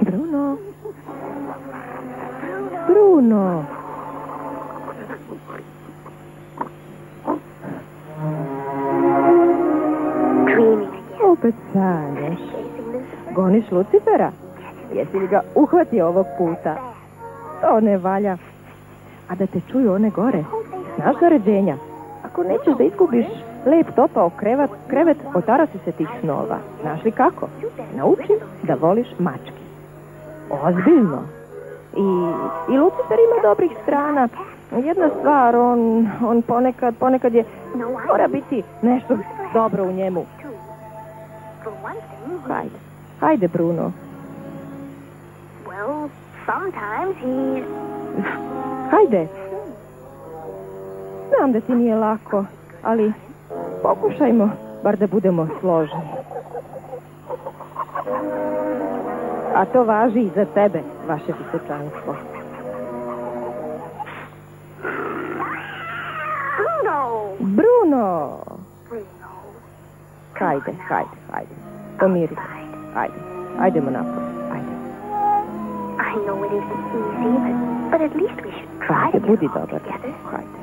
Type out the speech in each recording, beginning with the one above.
Bruno. Bruno. Opet sanjaš. Goniš Lucifera? Jesi li ga uhvatio ovog puta? To ne valja. A da te čuju one gore, znaš naređenja. Ako nećeš da izgubiš lep topao krevet, otarasi se tih snova. Znaš li kako? Nauči da voliš mačke. Ozbiljno. I Lucifer ima dobrih strana. Jedna stvar, on ponekad je... Mora biti nešto dobro u njemu. Hajde, Bruno. Hajde. Znam da ti nije lako, ali pokušajmo bar da budemo složni. A to važi i za tebe, vaše visočanstvo. Bruno! Hajde. Pomiri se. Hajdemo napolje. Hajde, budi dobar. Hajde.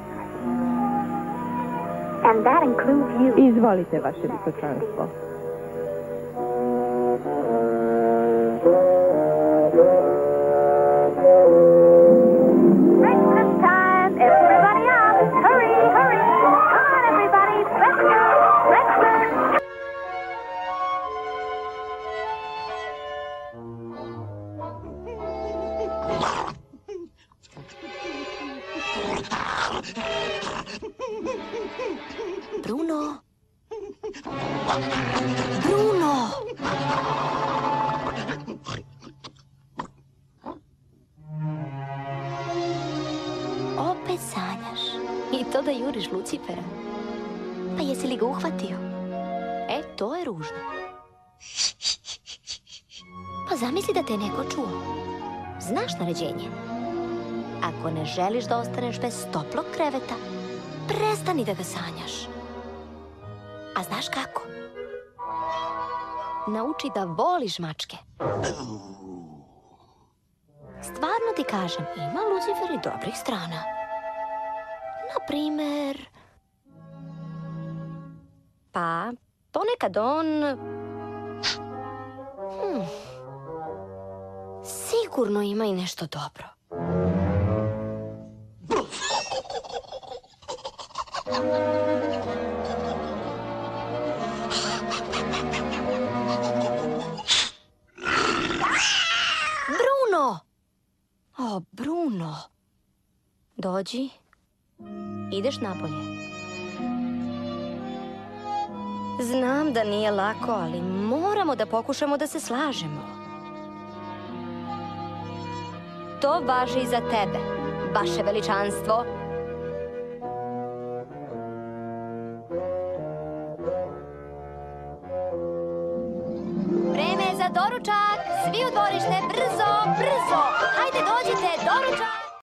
Izvolite, vaše visočanstvo. Bruno! Bruno! Opet sanjaš. I to da juriš Lucifera. Pa jesi li ga uhvatio? To je ružno. Pa zamisli da te neko čuo. Znaš naređenje? Ako ne želiš da ostaneš bez toplog kreveta, prestani da ga sanjaš. A znaš kako? Nauči da voliš mačke. Stvarno ti kažem, ima Lucifer i dobrih strana. Naprimer... Pa, ponekad on... Sigurno ima i nešto dobro. Bruno! O, Bruno. Dođi. Ideš napolje. Znam da nije lako, ali moramo da pokušamo da se slažemo. To važi i za tebe, vaše veličanstvo. Vreme je za doručak. Svi u dvorište, brzo, brzo. Hajde, dođite, doručak.